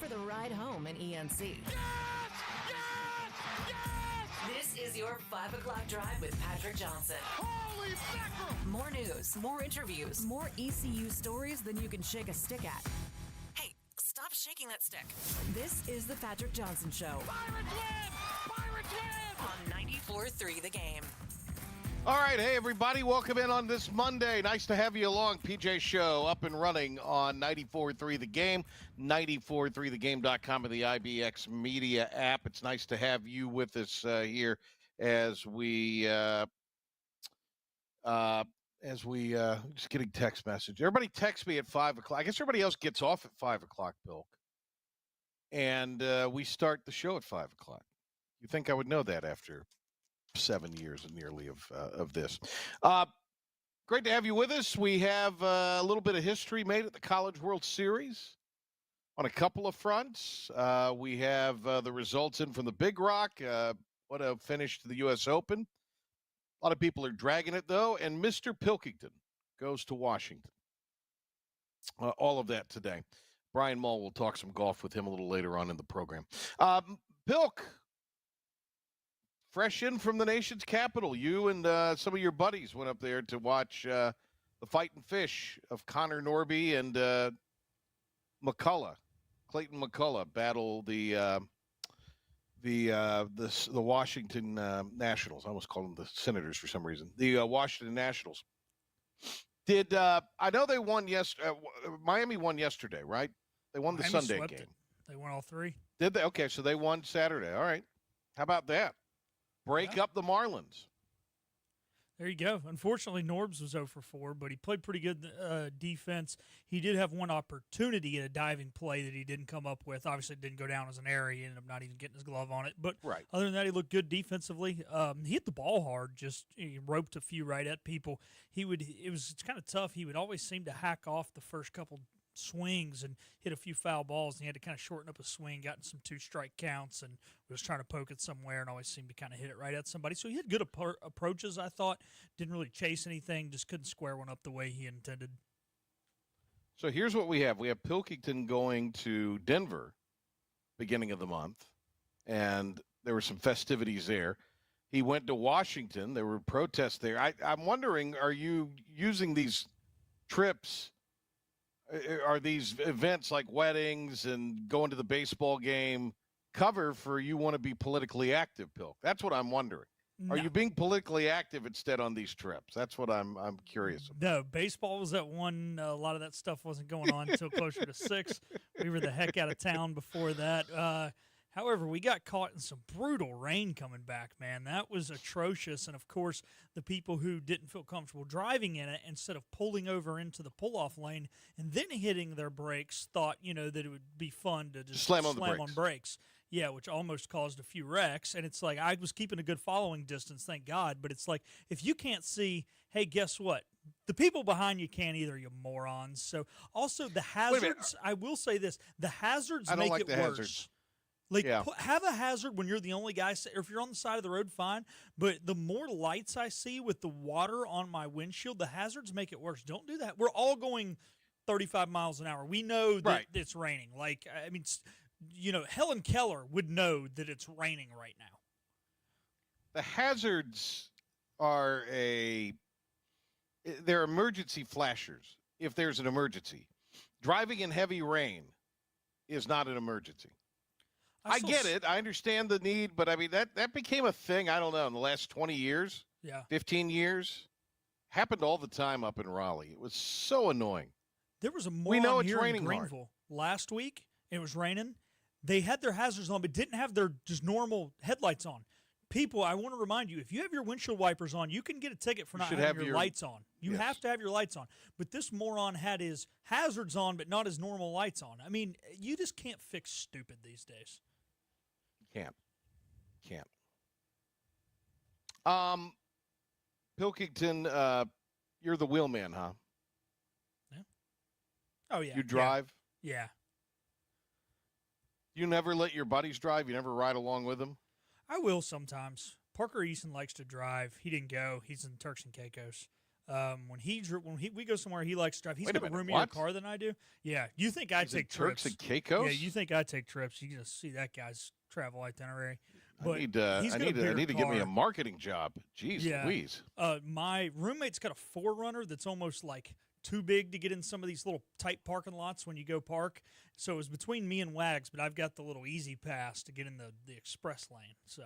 for the ride home in ENC. Yes! Yes! Yes! This is your 5 o'clock drive with Patrick Johnson. Holy mackerel! More news, more interviews, more ECU stories than you can shake a stick at. Hey, stop shaking that stick. This is the Patrick Johnson Show. Pirates win! Pirates win! On 94.3 The Game. All right, hey, everybody. Welcome in on this Monday. Nice to have you along. PJ Show up and running on 94.3 The Game, 94.3thegame.com, and the IBX Media app. It's nice to have you with us here as we just getting text message. Everybody text me at 5 o'clock. I guess everybody else gets off at 5 o'clock, Bill. And we start the show at 5 o'clock. You think I would know that after 7 years nearly of this. Great to have you with us. We have a little bit of history made at the College World Series on a couple of fronts. We have the results in from the Big Rock. What a finish to the U.S. Open. A lot of people are dragging it, though, and Mr. Pilkington goes to Washington. All of that today. Brian Mull will talk some golf with him a little later on in the program. Pilk, fresh in from the nation's capital. You and some of your buddies went up there to watch the fight and fish of Connor Norby and Clayton McCullough battle the Washington Nationals. I almost called them the Senators for some reason. The Washington Nationals. I know they won Miami won yesterday, right? They won the Miami Sunday swept game. it. They won all three. Did they? Okay, so they won Saturday. All right. How about that? Break up the Marlins. There you go. Unfortunately, Norbs was 0 for 4, but he played pretty good defense. He did have one opportunity in a diving play that he didn't come up with. Obviously, it didn't go down as an error. He ended up not even getting his glove on it. But Other than that, he looked good defensively. He hit the ball hard, he roped a few right at people. It's kind of tough. He would always seem to hack off the first couple swings and hit a few foul balls, and he had to kind of shorten up a swing, gotten some 2-strike counts, and was trying to poke it somewhere and always seemed to kind of hit it right at somebody. So he had good approaches, I thought. Didn't really chase anything, just couldn't square one up the way he intended. So here's what we have. We have Pilkington going to Denver beginning of the month, and there were some festivities there. He went to Washington. There were protests there. I'm wondering, are you using these trips? Are these events like weddings and going to the baseball game cover for you want to be politically active, Pilk? That's what I'm wondering. No. Are you being politically active instead on these trips? That's what I'm curious about. No, baseball was at 1. A lot of that stuff wasn't going on until closer to 6. We were the heck out of town before that. However, we got caught in some brutal rain coming back, man. That was atrocious. And, of course, the people who didn't feel comfortable driving in it, instead of pulling over into the pull-off lane and then hitting their brakes, thought, that it would be fun to just slam on brakes. Yeah, which almost caused a few wrecks. And it's like, I was keeping a good following distance, thank God. But it's like, if you can't see, hey, guess what? The people behind you can't either, you morons. So, also, the hazards, I will say this, the hazards make it worse. Hazards. Have a hazard when you're the only guy, or if you're on the side of the road, fine. But the more lights I see with the water on my windshield, the hazards make it worse. Don't do that. We're all going 35 miles an hour. We know that it's raining. Helen Keller would know that it's raining right now. The hazards are they're emergency flashers if there's an emergency. Driving in heavy rain is not an emergency. I get it. I understand the need, but I mean, that became a thing, I don't know, in the last 20 years, 15 years. Happened all the time up in Raleigh. It was so annoying. There was a moron here in Greenville last week. It was raining. They had their hazards on, but didn't have their just normal headlights on. People, I want to remind you, if you have your windshield wipers on, you can get a ticket for not having your lights on. You have to have your lights on. But this moron had his hazards on, but not his normal lights on. I mean, you just can't fix stupid these days. Can't. Pilkington, you're the wheelman, huh? Yeah. Oh, yeah. You drive? Yeah. You never let your buddies drive? You never ride along with them? I will sometimes. Parker Eason likes to drive. He didn't go. He's in Turks and Caicos. We go somewhere, he likes to drive. He's Wait a got a minute, roomier what? car than I do. Yeah, you think I He's in take Turks trips? and Caicos? Yeah, you think I take trips? You just see that guy's travel itinerary. But I need he's got a bigger to get me a car. marketing job. Jeez Yeah. Louise. My roommate's got a 4Runner that's almost like too big to get in some of these little tight parking lots when you go park. So it was between me and Wags, but I've got the little easy pass to get in the express lane. So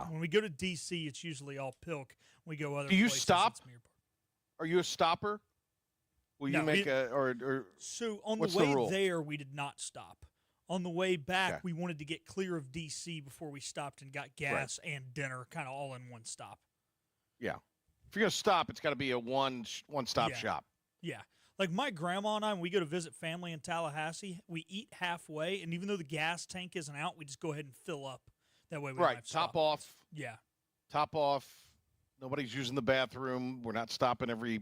when we go to DC, it's usually all Pilk. We go other Do you places, stop? it's Mirror Park. Are you a stopper? Will you No, make or So on what's the the way rule? there, we did not stop. On the way back, Okay. we wanted to get clear of DC before we stopped and got gas and dinner, kind of all in one stop. Yeah. If you're gonna stop, it's got to be a one-stop Yeah. shop. Yeah. Like my grandma and I, when we go to visit family in Tallahassee, we eat halfway, and even though the gas tank isn't out, we just go ahead and fill up. That way we don't Right. have to Top stop. off. Yeah. Top off. Nobody's using the bathroom. We're not stopping every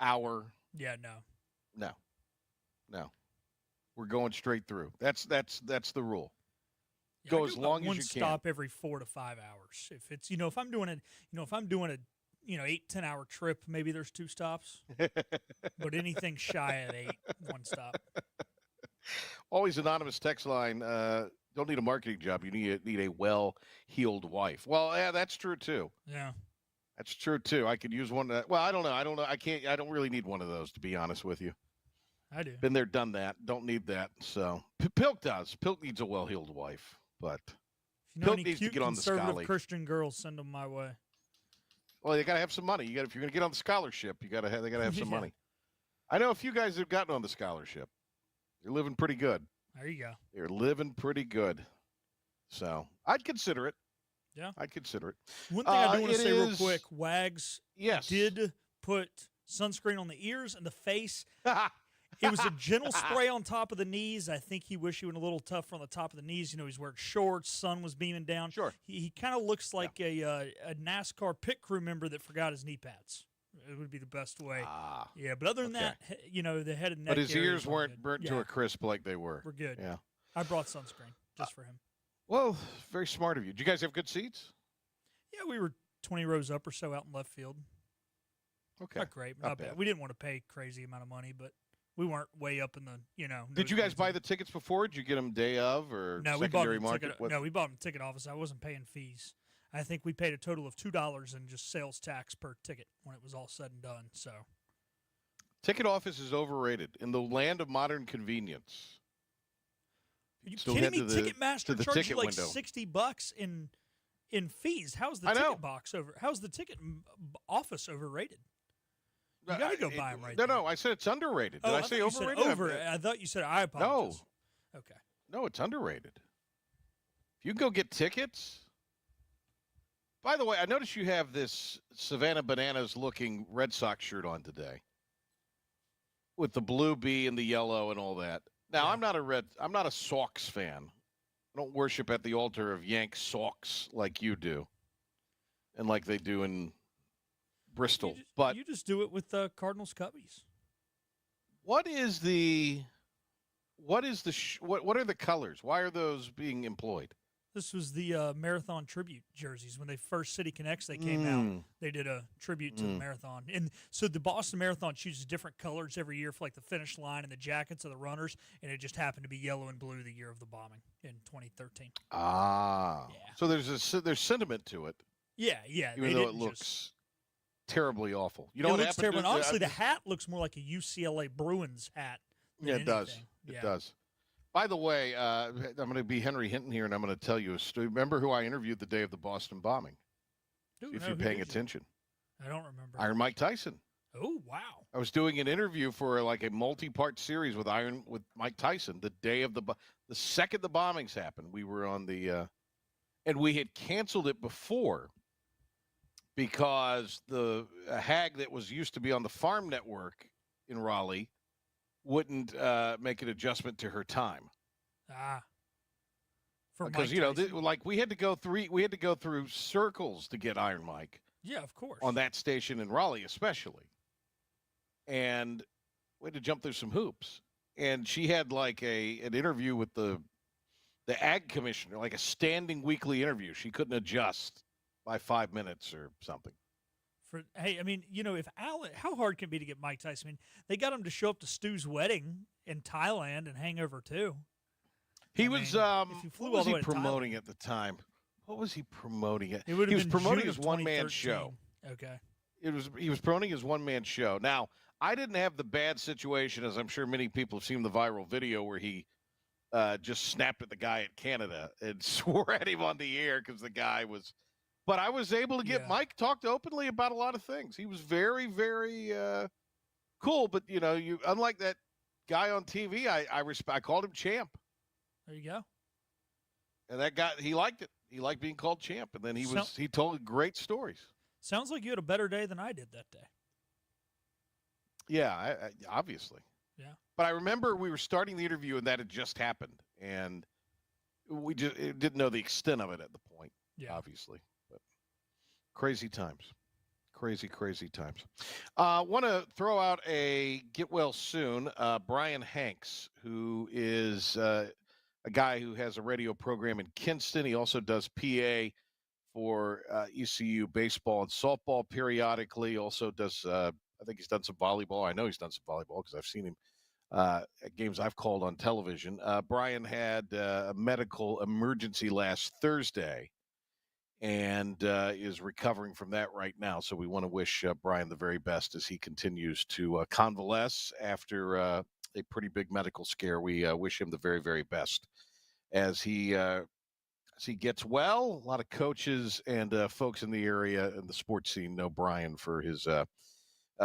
hour. Yeah, no. No. We're going straight through. That's the rule. Yeah, Go I as do about long as one you can. stop every 4 to 5 hours. If it's if I'm doing a 8-10 hour trip, maybe there's 2 stops. But anything shy of 8, 1 stop. Always anonymous text line. Don't need a marketing job. You need a well-heeled wife. Well, yeah, that's true too. Yeah. That's true too. I could use one. Well, I don't know. I can't. I don't really need one of those, to be honest with you. I do. Been there, done that. Don't need that. So Pilk does. Pilk needs a well-heeled wife, but If you know Pilk any needs to cute get on the conservative Scully. Christian girls, send them my way. well, you got to have some money. If you're going to get on the scholarship, they got to have some Yeah. money. I know a few guys that have gotten on the scholarship. They're living pretty good. There you go. They're living pretty good. So I'd consider it. Yeah. I'd consider it. One thing I do want to it say real is- quick, Wags Yes. did put sunscreen on the ears and the face. It was a gentle spray on top of the knees. I think he wished he went a little tougher on the top of the knees. He's wearing shorts. Sun was beaming down. Sure. He kind of looks like a NASCAR pit crew member that forgot his knee pads. It would be the best way. Yeah, but other than that, the head and neck. But his areas ears are weren't good. burnt Yeah, to a crisp like they were. we're good. Yeah. I brought sunscreen just for him. Well, very smart of you. Did you guys have good seats? Yeah, we were 20 rows up or so out in left field. Okay. Not great, Not not bad. bad. We didn't want to pay crazy amount of money, but we weren't way up in the, Did you guys nosebleeds buy either. the tickets before? Did you get them day of or No, we bought secondary them market? ticket. What- No, we bought them ticket office. I wasn't paying fees. I think we paid a total of $2 in just sales tax per ticket when it was all said and done. So Ticket office is overrated in the land of modern convenience. are you Still kidding head me? to the- Ticketmaster to the charges ticket you like window. $60 in fees. How's the I know. ticket box over? How's the ticket office overrated? You got to go buy them right No, there. no, I said it's underrated. Did I say thought you said overrated? over. I thought you said I apologize. Okay. No, it's underrated. If you can go get tickets. By the way, I noticed you have this Savannah Bananas looking Red Sox shirt on today. With the blue bee and the yellow and all that. Now, Yeah. I'm not a Sox fan. I don't worship at the altar of Yank Sox like you do. And like they do in Bristol. But you just do it with Cardinals Cubbies. what are the colors? Why are those being employed? This was the marathon tribute jerseys. When they first City Connects, they came out. They did a tribute to the marathon, and so the Boston Marathon chooses different colors every year for like the finish line and the jackets of the runners, and it just happened to be yellow and blue the year of the bombing in 2013. Ah, Yeah. so there's sentiment to it, Yeah, even they though it didn't looks just- terribly awful. You know it what looks happened? terrible. to- And honestly, the hat looks more like a UCLA Bruins hat. than yeah, it does. anything. It Yeah. does. By the way, I'm going to be Henry Hinton here, and I'm going to tell you a story. Remember who I interviewed the day of the Boston bombing? Ooh, If no, you're who paying did you? attention, I don't remember. Iron Mike Tyson. Oh wow! I was doing an interview for like a multi-part series with Mike Tyson the day of the second the bombings happened. We were on the and we had canceled it before because the hag that was used to be on the Farm Network in Raleigh wouldn't make an adjustment to her time For because Mike Tyson. like we had to go through circles to get Iron Mike yeah, of course. on that station in Raleigh especially. And we had to jump through some hoops. And she had like an interview with the ag commissioner, like a standing weekly interview. She couldn't adjust by 5 minutes or something. Hey, I mean, if Allen, how hard can it be to get Mike Tyson? I mean, they got him to show up to Stu's wedding in Thailand and hang over too. He what was he promoting at the time? What was he promoting? He was promoting June his of one-man show. 2013. Okay. He was promoting his one-man show. Now, I didn't have the bad situation, as I'm sure many people have seen the viral video where he just snapped at the guy at Canada and swore at him on the air because the guy was. But I was able to get Mike talked openly about a lot of things. He was very, very cool. But you unlike that guy on TV, I called him champ. There you go. And that guy, he liked it. He liked being called champ. And then he told great stories. Sounds like you had a better day than I did that day. Yeah, I obviously. Yeah. But I remember we were starting the interview and that had just happened, and we just didn't know the extent of it at the point. Yeah. Obviously. But crazy times. Crazy, crazy times. Want to throw out a get well soon. Brian Hanks, who is a guy who has a radio program in Kinston. He also does PA for ECU baseball and softball periodically. Also does, I think he's done some volleyball. I know he's done some volleyball because I've seen him at games I've called on television. Brian had a medical emergency last Thursday and is recovering from that right now. So we want to wish Brian the very best as he continues to convalesce after a pretty big medical scare. We wish him the very, very best as he gets well. A lot of coaches and folks in the area and the sports scene know Brian for his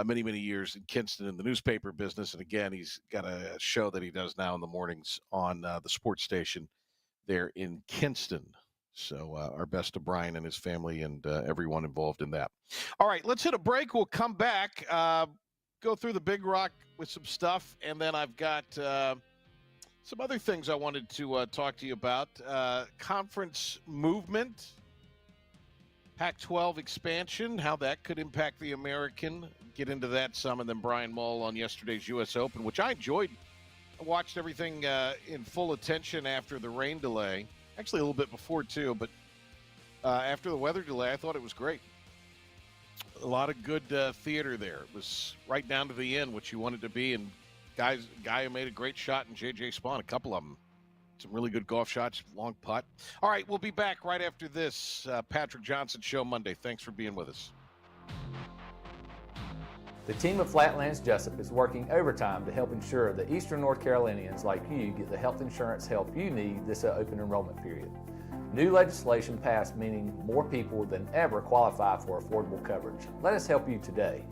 many, many years in Kinston in the newspaper business. And again, he's got a show that he does now in the mornings on the sports station there in Kinston. So our best to Brian and his family and everyone involved in that. All right, let's hit a break. We'll come back, go through the Big Rock with some stuff, and then I've got some other things I wanted to talk to you about. Conference movement, Pac-12 expansion, how that could impact the American. Get into that some, and then Brian Mull on yesterday's U.S. Open, which I enjoyed. I watched everything in full attention after the rain delay. Actually, a little bit before, too, but after the weather delay, I thought it was great. A lot of good theater there. It was right down to the end, which you wanted to be, and guy who made a great shot in J.J. Spawn, a couple of them. Some really good golf shots, long putt. All right, we'll be back right after this Patrick Johnson Show Monday. Thanks for being with us. The team of Flatlands Jessup is working overtime to help ensure that Eastern North Carolinians like you get the health insurance help you need this open enrollment period. New legislation passed meaning more people than ever qualify for affordable coverage. Let us help you today.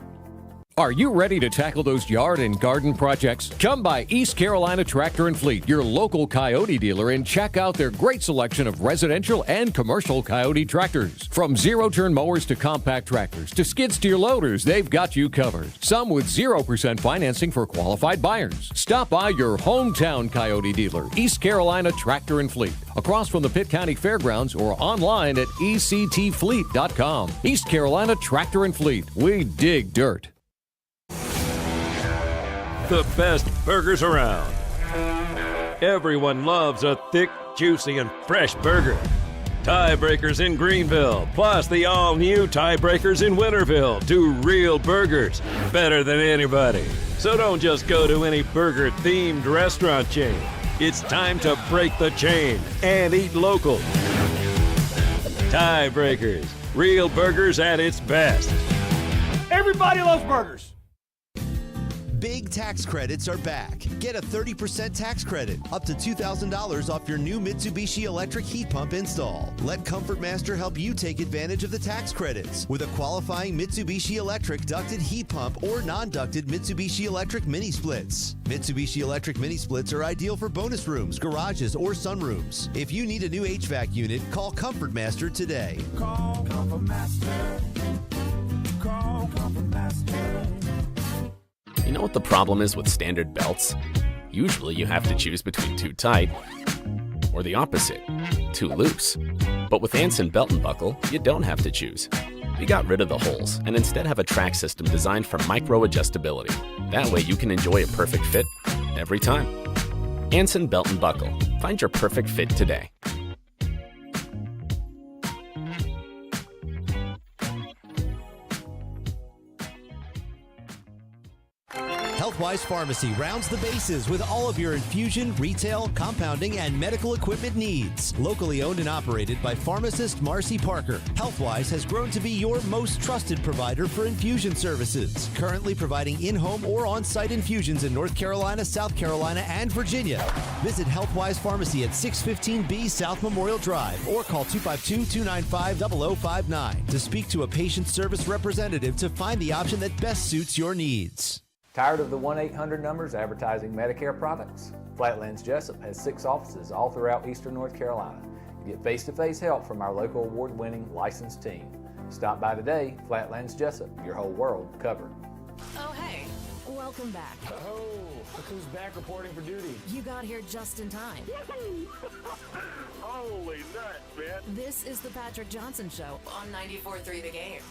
Are you ready to tackle those yard and garden projects? Come by East Carolina Tractor and Fleet, your local Coyote dealer, and check out their great selection of residential and commercial Coyote tractors. From zero-turn mowers to compact tractors to skid steer loaders, they've got you covered. Some with 0% financing for qualified buyers. Stop by your hometown Coyote dealer, East Carolina Tractor and Fleet, across from the Pitt County Fairgrounds or online at ectfleet.com. East Carolina Tractor and Fleet. We dig dirt. The best burgers around. Everyone loves a thick, juicy, and fresh burger. Tiebreakers in Greenville, plus the all-new Tiebreakers in Winterville. Do real burgers better than anybody. So don't just go to any burger-themed restaurant chain. It's time to break the chain and eat local. Tiebreakers, real burgers at its best. Everybody loves burgers. Big tax credits are back. Get a 30% tax credit, up to $2,000 off your new Mitsubishi electric heat pump install. Let Comfort Master help you take advantage of the tax credits with a qualifying Mitsubishi electric ducted heat pump or non-ducted Mitsubishi electric mini splits. Mitsubishi electric mini splits are ideal for bonus rooms, garages, or sunrooms. If you need a new HVAC unit, call Comfort Master today. Call Comfort Master. Call Comfort Master. You know what the problem is with standard belts? Usually you have to choose between too tight or the opposite, too loose. But with Anson Belt and Buckle, you don't have to choose. We got rid of the holes and instead have a track system designed for micro-adjustability. That way you can enjoy a perfect fit every time. Anson Belt and Buckle. Find your perfect fit today. Healthwise Pharmacy rounds the bases with all of your infusion, retail, compounding, and medical equipment needs. Locally owned and operated by pharmacist Marcy Parker, Healthwise has grown to be your most trusted provider for infusion services. Currently providing in-home or on-site infusions in North Carolina, South Carolina, and Virginia. Visit Healthwise Pharmacy at 615B South Memorial Drive or call 252-295-0059 to speak to a patient service representative to find the option that best suits your needs. Tired of the 1-800 numbers advertising Medicare products? Flatlands Jessup has 6 offices all throughout eastern North Carolina. Get face-to-face help from our local award-winning licensed team. Stop by today. Flatlands Jessup, your whole world covered. Oh, hey. Welcome back. Oh, look who's back reporting for duty. You got here just in time. Holy nuts, man. This is the Patrick Johnson Show on 94.3 The Game.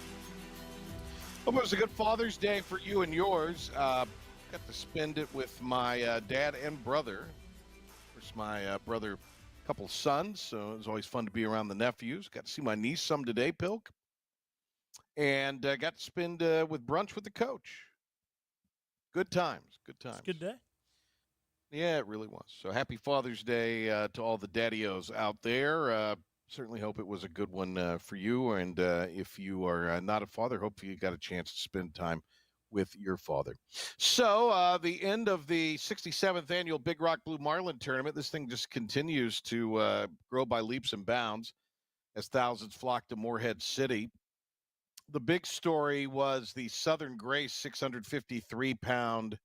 Hope it was a good Father's Day for you and yours. Got to spend it with my dad and brother. Of course, my brother, a couple sons, so it was always fun to be around the nephews. Got to see my niece some today, Pilk. And got to spend with brunch with the coach. Good times, good times. It's a good day. Yeah, it really was. So happy Father's Day to all the daddios out there. Certainly hope it was a good one for you. And if you are not a father, hopefully you got a chance to spend time with your father. So the end of the 67th annual Big Rock Blue Marlin tournament. This thing just continues to grow by leaps and bounds as thousands flock to Morehead City. The big story was the Southern Grace 653-pound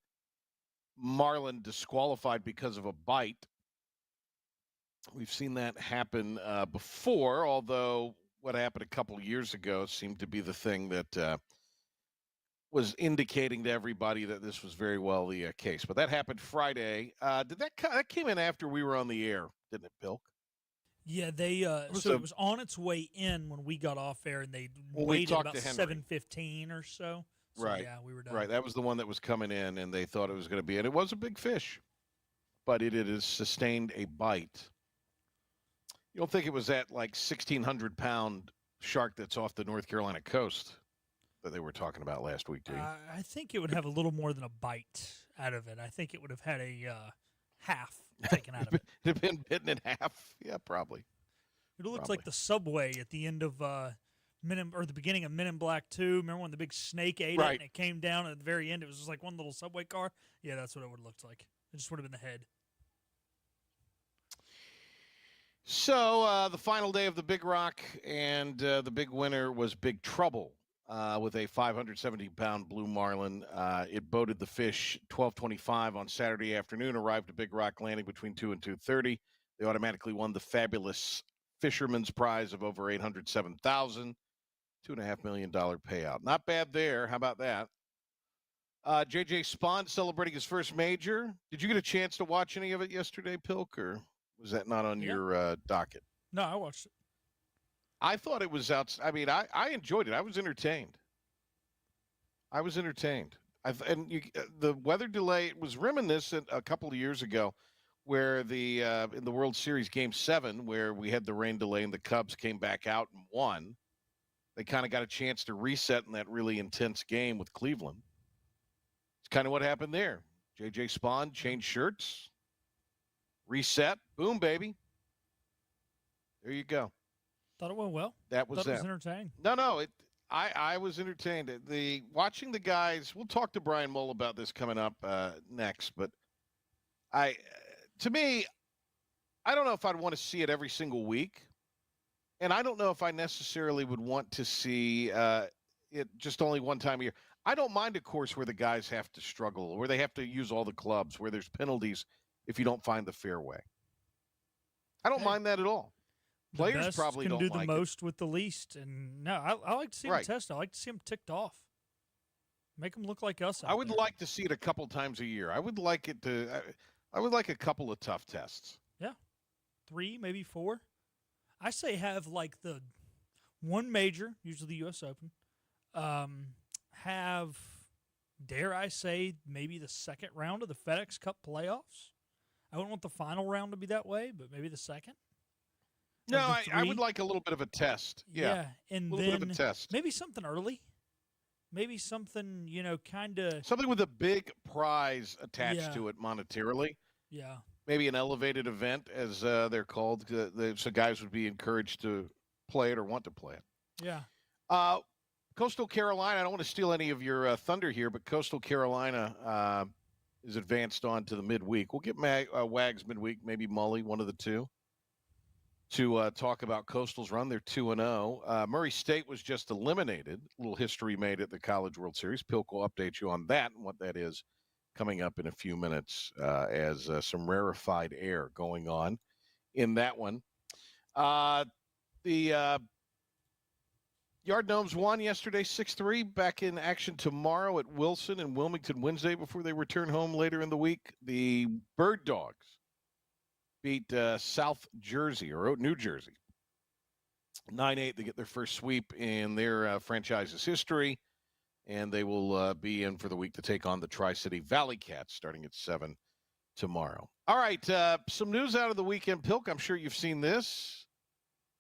marlin disqualified because of a bite. We've seen that happen before, although what happened a couple years ago seemed to be the thing that was indicating to everybody that this was very well the case. But that happened Friday. That came in after we were on the air, didn't it, Bill? Yeah, it was on its way in when we got off air, and they waited about 7:15 or so. So, right. Yeah, we were done. Right. That was the one that was coming in, and they thought it was going to be, and it was a big fish, but it has sustained a bite. You don't think it was that 1,600-pound shark that's off the North Carolina coast that they were talking about last week, do you? I think it would have a little more than a bite out of it. I think it would have had a half taken out of it. It'd have been bitten in half. Yeah, probably. It looked like the subway at the end of the beginning of Men in Black 2. Remember when the big snake ate it and it came down at the very end? It was just like one little subway car. Yeah, that's what it would have looked like. It just would have been the head. So the final day of the Big Rock, and the big winner was Big Trouble with a 570-pound blue marlin. It boated the fish 12:25 on Saturday afternoon, arrived at Big Rock Landing between 2 and 2:30. They automatically won the fabulous Fisherman's Prize of over $807,000, $2.5 million payout. Not bad there. How about that? J.J. Spahn celebrating his first major. Did you get a chance to watch any of it yesterday, Pilk, or was that not on your docket? No, I watched it. I thought it was out. I mean, I enjoyed it. I was entertained. The weather delay was reminiscent a couple of years ago, where in the World Series Game 7, where we had the rain delay and the Cubs came back out and won. They kind of got a chance to reset in that really intense game with Cleveland. It's kind of what happened there. J.J. Spahn changed shirts, reset, boom, baby. There you go. Thought it went well. That was Thought it was entertaining. No. I was entertained. Watching the guys. We'll talk to Brian Mull about this coming up next. But to me, I don't know if I'd want to see it every single week, and I don't know if I necessarily would want to see it just only one time a year. I don't mind a course where the guys have to struggle, where they have to use all the clubs, where there's penalties if you don't find the fairway. I don't mind that at all. Players probably don't like it. Can do the most it. with the least, and no, I like to see them test. I like to see them ticked off. Make them look like us. I would like to see it a couple times a year. I would like it to. I would like a couple of tough tests. Yeah, 3, maybe 4. I say have like the one major, usually the U.S. Open. Have, dare I say, maybe the second round of the FedEx Cup playoffs. I wouldn't want the final round to be that way, but maybe the second. No, I would like a little bit of a test. Yeah, and a little bit of a test. Maybe something early. maybe something, kind of. Something with a big prize attached to it monetarily. Yeah. Maybe an elevated event, as they're called. So guys would be encouraged to play it or want to play it. Yeah. Coastal Carolina, I don't want to steal any of your thunder here, but Coastal Carolina is advanced on to the midweek. We'll get Wags midweek, maybe Mully, one of the two, to talk about Coastal's run. They're 2-0. Murray State was just eliminated. A little history made at the College World Series. Pilk will update you on that and what that is coming up in a few minutes as some rarefied air going on in that one. The Yard Gnomes won yesterday 6-3. Back in action tomorrow at Wilson and Wilmington Wednesday before they return home later in the week. The Bird Dogs beat South Jersey or New Jersey 9-8. They get their first sweep in their franchise's history, and they will be in for the week to take on the Tri-City Valley Cats starting at 7 tomorrow. All right, some news out of the weekend, Pilk. I'm sure you've seen this.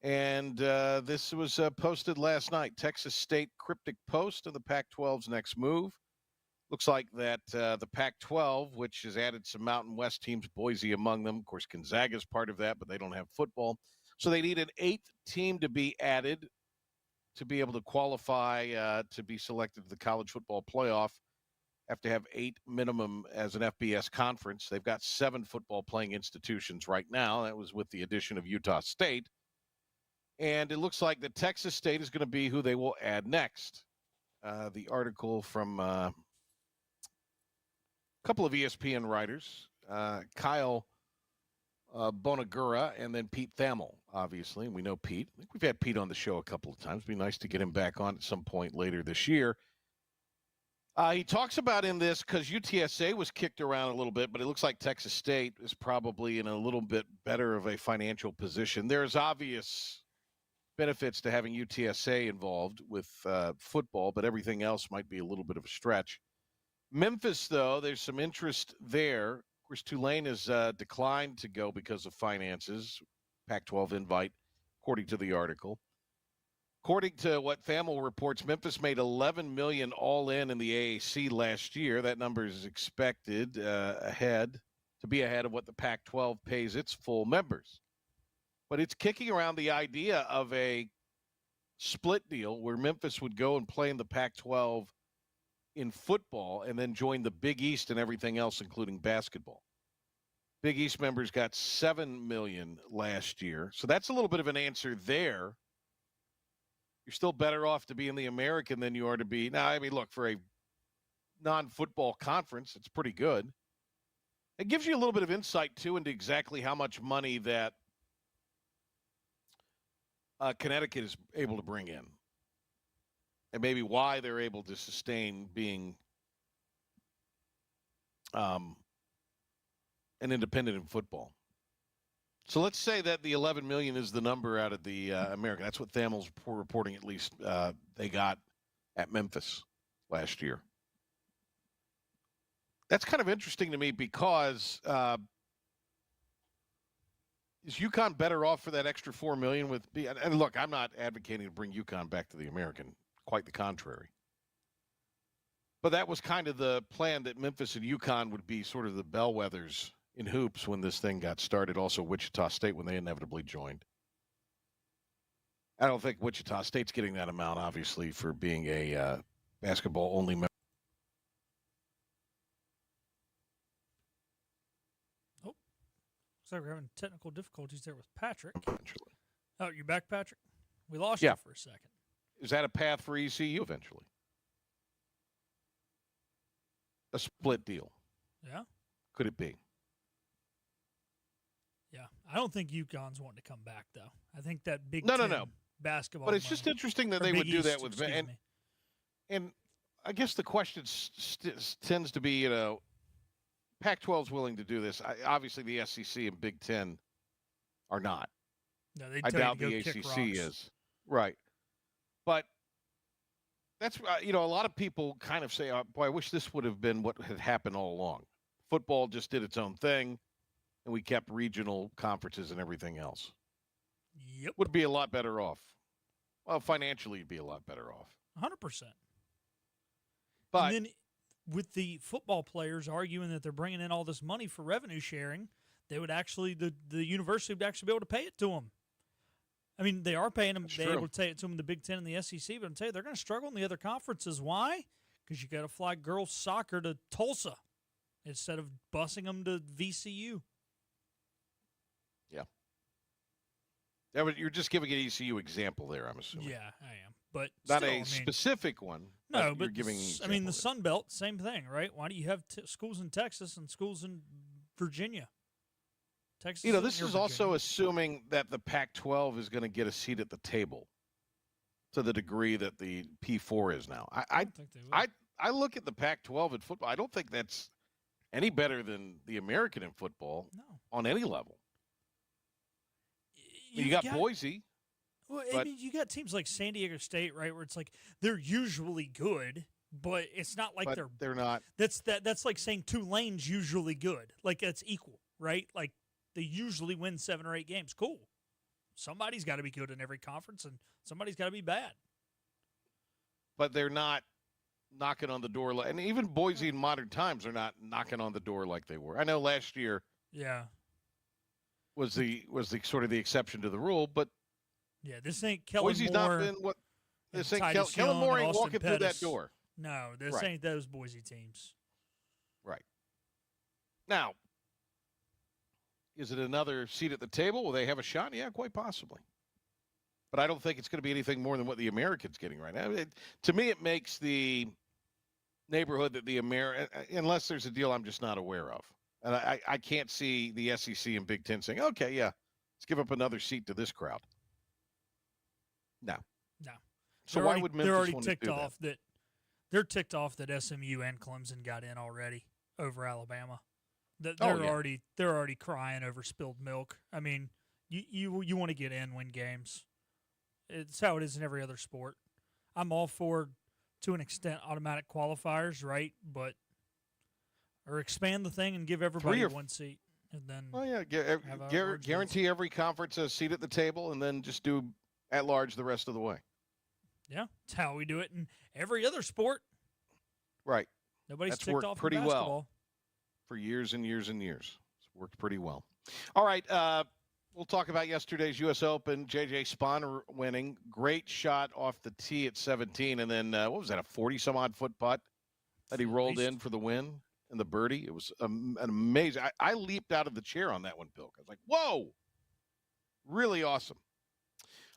And this was posted last night. Texas State cryptic post of the Pac-12's next move. Looks like that the Pac-12, which has added some Mountain West teams, Boise among them. Of course, Gonzaga's part of that, but they don't have football. So they need an 8th team to be added to be able to qualify to be selected to the college football playoff. Have to have 8 minimum as an FBS conference. They've got 7 football playing institutions right now. That was with the addition of Utah State. And it looks like that Texas State is going to be who they will add next. The article from a couple of ESPN writers, Kyle Bonagura and then Pete Thamel, obviously. We know Pete. I think we've had Pete on the show a couple of times. It'd be nice to get him back on at some point later this year. He talks about in this because UTSA was kicked around a little bit, but it looks like Texas State is probably in a little bit better of a financial position. There's obvious benefits to having UTSA involved with football, but everything else might be a little bit of a stretch. Memphis, though, there's some interest there. Of course, Tulane has declined to go because of finances. Pac-12 invite, according to the article. According to what Thamel reports, Memphis made $11 million all in the AAC last year. That number is expected to be ahead of what the Pac-12 pays its full members. But it's kicking around the idea of a split deal where Memphis would go and play in the Pac-12 in football and then join the Big East and everything else, including basketball. Big East members got $7 million last year. So that's a little bit of an answer there. You're still better off to be in the American than you are to be. Now, I mean, look, for a non-football conference, it's pretty good. It gives you a little bit of insight, too, into exactly how much money that Connecticut is able to bring in, and maybe why they're able to sustain being an independent in football. So let's say that the $11 million is the number out of the American. That's what Thamel's reporting, at least, they got at Memphis last year. That's kind of interesting to me because is UConn better off for that extra $4 million with? And look, I'm not advocating to bring UConn back to the American. Quite the contrary. But that was kind of the plan, that Memphis and UConn would be sort of the bellwethers in hoops when this thing got started. Also, Wichita State when they inevitably joined. I don't think Wichita State's getting that amount, obviously, for being a basketball-only member. Looks like we're having technical difficulties there with Patrick. Eventually. Oh, you're back, Patrick? We lost Yeah. you for a second. Is that a path for ECU eventually? A split deal. Yeah? Could it be? Yeah. I don't think UConn's wanting to come back, though. I think that Big No. Ten basketball. But it's just interesting that they Big would do that East, with excuse me. and I guess the question tends to be, Pac-12 is willing to do this. Obviously, the SEC and Big Ten are not. No, they I tell you doubt to go the kick ACC rocks. is. Right. But that's, a lot of people kind of say, boy, I wish this would have been what had happened all along. Football just did its own thing, and we kept regional conferences and everything else. Yep. Would be a lot better off. Well, financially, you'd be a lot better off. 100%. But and then with the football players arguing that they're bringing in all this money for revenue sharing, they would actually the university would actually be able to pay it to them. I mean, they are paying them. They're able to pay it to them in the Big Ten and the SEC, but I'm telling you, they're going to struggle in the other conferences. Why? Because you got to fly girls soccer to Tulsa instead of busing them to VCU. Yeah. You're just giving an ECU example there, I'm assuming. Yeah, I am. But not still, specific one. No, but you're giving. The Sun Belt, same thing, right? Why do you have schools in Texas and schools in Virginia? Texas. This is also assuming that the Pac-12 is going to get a seat at the table, to the degree that the P4 is now. I don't think they will. I look at the Pac-12 in football. I don't think that's any better than the American in football on any level. You got Boise. Well, I mean, you got teams like San Diego State, right, where it's like they're usually good, but it's not like they're not. That's like saying Tulane's usually good. Like, it's equal, right? Like, they usually win 7 or 8 games. Cool. Somebody's got to be good in every conference, and somebody's got to be bad. But they're not knocking on the door. And even Boise in modern times are not knocking on the door like they were. I know last year was the sort of the exception to the rule, but yeah, this ain't Kellen Boise's Moore. not been what this ain't Titus Kellen Young Moore and ain't Austin walking through that Pettis. door. No, this ain't those Boise teams. Right. Now, is it another seat at the table? Will they have a shot? Yeah, quite possibly. But I don't think it's going to be anything more than what the American's getting right now. To me, it makes the neighborhood that the unless there's a deal I'm just not aware of. And I can't see the SEC and Big Ten saying, okay, yeah, let's give up another seat to this crowd. No. So why would Memphis already want to ticked do off that? They're ticked off that SMU and Clemson got in already over Alabama. They're already crying over spilled milk. I mean, you want to get in, win games. It's how it is in every other sport. I'm all for, to an extent, automatic qualifiers, right? But or expand the thing and give everybody one seat, and then guarantee every conference a seat at the table, and then just do at large the rest of the way. Yeah, it's how we do it in every other sport. Right. Nobody's That's ticked worked off pretty in basketball. well for years and years and years. It's worked pretty well. All right, we'll talk about yesterday's U.S. Open. J.J. Spahn winning. Great shot off the tee at 17, and then what was that, a 40-some-odd foot putt that he rolled in for the win and the birdie? It was an amazing. I leaped out of the chair on that one, Bill. I was like, whoa, really awesome.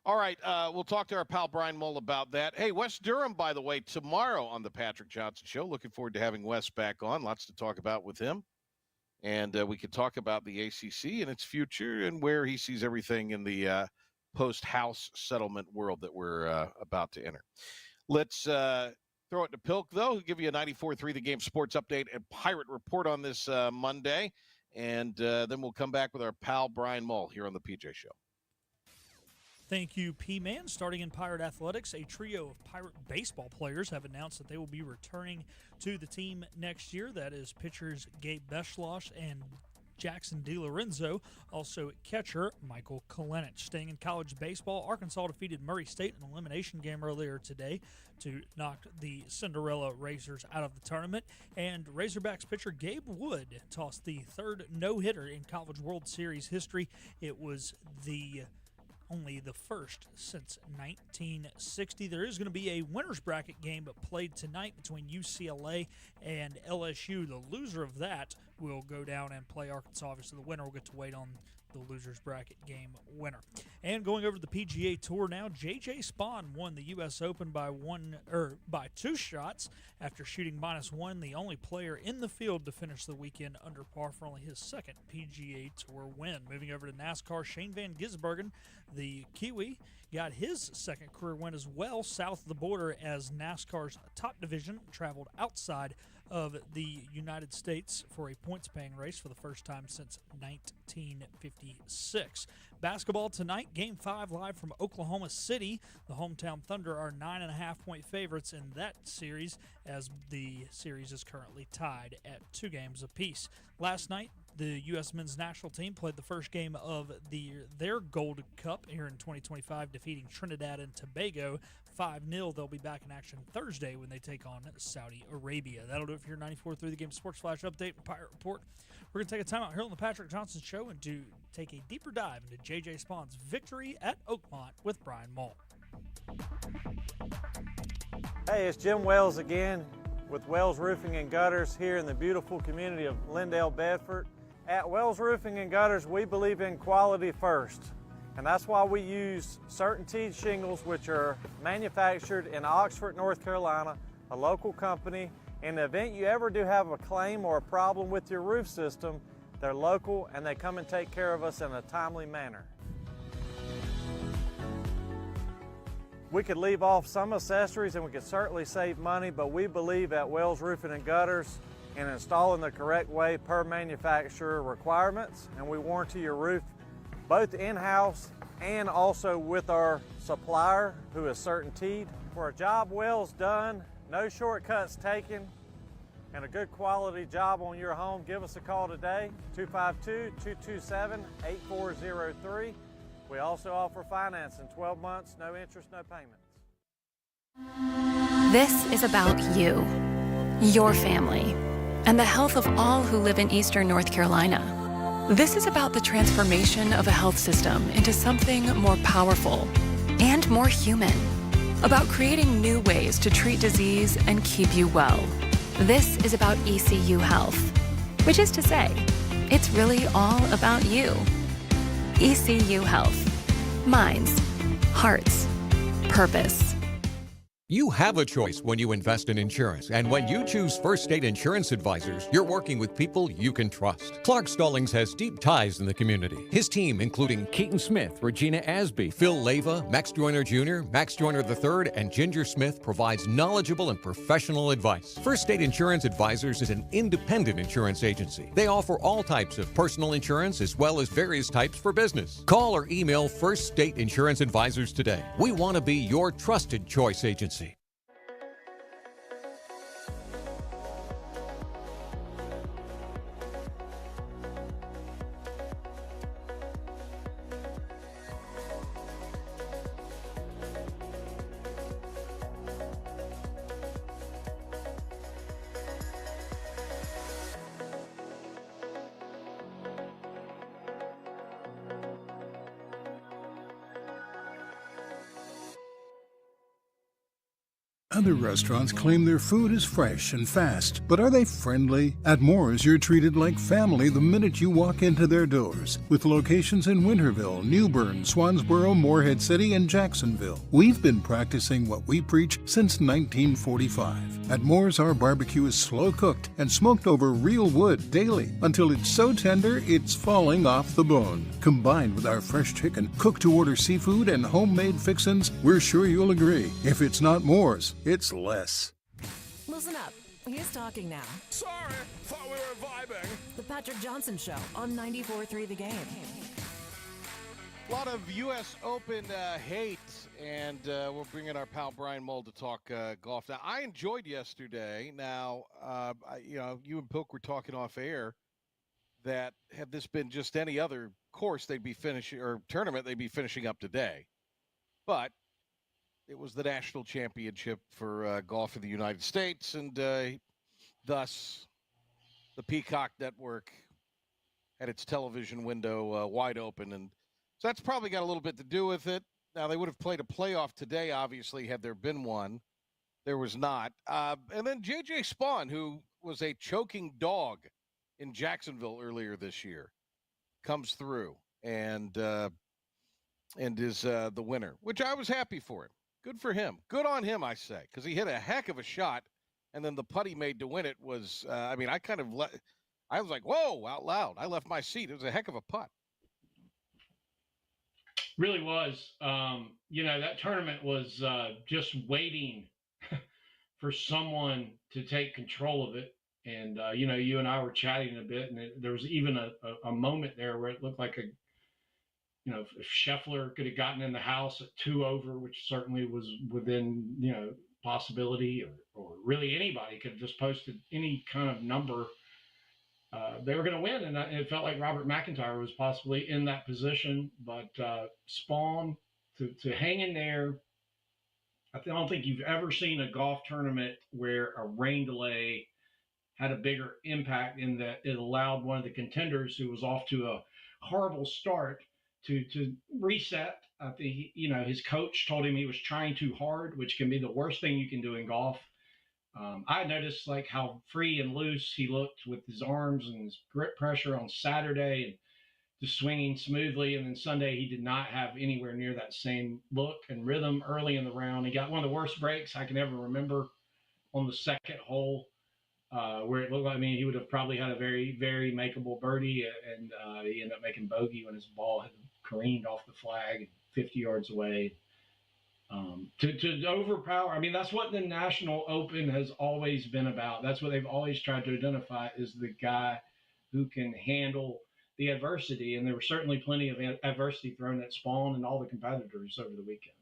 All right, we'll talk to our pal Brian Mull about that. Hey, Wes Durham, by the way, tomorrow on the Patrick Johnson Show. Looking forward to having Wes back on. Lots to talk about with him. And we could talk about the ACC and its future and where he sees everything in the post-house settlement world that we're about to enter. Let's throw it to Pilk, though. He'll give you a 94.3 The Game Sports Update and Pirate Report on this Monday. And then we'll come back with our pal Brian Mull here on the PJ Show. Thank you, P-Man. Starting in Pirate Athletics, a trio of Pirate baseball players have announced that they will be returning to the team next year. That is pitchers Gabe Beschloss and Jackson DiLorenzo, also catcher Michael Kalenich. Staying in college baseball, Arkansas defeated Murray State in an elimination game earlier today to knock the Cinderella Racers out of the tournament. And Razorbacks pitcher Gabe Wood tossed the third no-hitter in College World Series history. It was only the first since 1960. There is going to be a winner's bracket game played tonight between UCLA and LSU. The loser of that will go down and play Arkansas. Obviously, the winner will get to wait on the loser's bracket game winner. And going over to the PGA Tour now, J.J. Spahn won the U.S. Open by 2 shots after shooting -1, the only player in the field to finish the weekend under par for only his second PGA Tour win. Moving over to NASCAR, Shane Van Gisbergen, the Kiwi, got his second career win as well south of the border as NASCAR's top division traveled outside of the United States for a points-paying race for the first time since 1956. Basketball tonight, Game 5 live from Oklahoma City. The hometown Thunder are 9.5-point favorites in that series as the series is currently tied at 2 games apiece. Last night, The U.S. men's national team played the first game of their Gold Cup here in 2025, defeating Trinidad and Tobago 5-0. They'll be back in action Thursday when they take on Saudi Arabia. That'll do it for your 94.3 The Game Sports Flash Update and Pirate Report. We're going to take a time out here on the Patrick Johnson Show and to take a deeper dive into J.J. Spahn's victory at Oakmont with Brian Mull. Hey, it's Jim Wells again with Wells Roofing and Gutters here in the beautiful community of Lindale, Bedford. At Wells Roofing and Gutters, we believe in quality first, and that's why we use CertainTeed shingles, which are manufactured in Oxford, North Carolina, a local company. In the event you ever do have a claim or a problem with your roof system, they're local and they come and take care of us in a timely manner. We could leave off some accessories and we could certainly save money, but we believe at Wells Roofing and Gutters in installing the correct way per manufacturer requirements, and we warranty your roof both in-house and also with our supplier, who is CertainTeed. For a job Wells done, no shortcuts taken, and a good quality job on your home, give us a call today, 252-227-8403. We also offer financing, 12 months, no interest, no payments. This is about you, your family, and the health of all who live in Eastern North Carolina. This is about the transformation of a health system into something more powerful and more human, about creating new ways to treat disease and keep you well. This is about ECU Health, which is to say, it's really all about you. ECU Health. Minds, hearts, purpose. You have a choice when you invest in insurance, and when you choose First State Insurance Advisors, you're working with people you can trust. Clark Stallings has deep ties in the community. His team, including Keaton Smith, Regina Asby, Phil Leva, Max Joyner Jr., Max Joyner III, and Ginger Smith, provides knowledgeable and professional advice. First State Insurance Advisors is an independent insurance agency. They offer all types of personal insurance as well as various types for business. Call or email First State Insurance Advisors today. We want to be your trusted choice agency. Other restaurants claim their food is fresh and fast, but are they friendly? At Moore's, you're treated like family the minute you walk into their doors. With locations in Winterville, New Bern, Swansboro, Morehead City, and Jacksonville. We've been practicing what we preach since 1945. At Moore's, our barbecue is slow cooked and smoked over real wood daily until it's so tender it's falling off the bone. Combined with our fresh chicken, cooked to order seafood, and homemade fixins, we're sure you'll agree. If it's not Moore's, it's less. Listen up. He's talking now. Sorry, thought we were vibing. The Patrick Johnson Show on 94.3 The Game. A lot of U.S. Open hate, and we'll bring in our pal Brian Mull to talk golf. Now, I enjoyed yesterday. Now, you and Pilk were talking off air that had this been just any other course, they'd be finishing, or tournament, they'd be finishing up today. But it was the national championship for golf in the United States, and thus the Peacock Network had its television window wide open, and so that's probably got a little bit to do with it. Now, they would have played a playoff today, obviously, had there been one. There was not. And then J.J. Spahn, who was a choking dog in Jacksonville earlier this year, comes through and is the winner, which I was happy for him. Good for him. Good on him, I say, because he hit a heck of a shot, and then the putt he made to win it was, I was like, whoa, out loud. I left my seat. It was a heck of a putt. Really was. That tournament was just waiting for someone to take control of it. And, you and I were chatting a bit, and there was even a moment there where it looked like if Scheffler could have gotten in the house at 2 over, which certainly was within, possibility, or really anybody could have just posted any kind of number they were going to win, and it felt like Robert McIntyre was possibly in that position. But Spawn to hang in there. I don't think you've ever seen a golf tournament where a rain delay had a bigger impact in that it allowed one of the contenders who was off to a horrible start to reset. I think his coach told him he was trying too hard, which can be the worst thing you can do in golf. I noticed like how free and loose he looked with his arms and his grip pressure on Saturday and just swinging smoothly. And then Sunday, he did not have anywhere near that same look and rhythm early in the round. He got one of the worst breaks I can ever remember on the second hole, where it looked like, he would have probably had a very, very makeable birdie, and he ended up making bogey when his ball had careened off the flag 50 yards away. To overpower, that's what the National Open has always been about. That's what they've always tried to identify, is the guy who can handle the adversity. And there were certainly plenty of adversity thrown at Spawn and all the competitors over the weekend.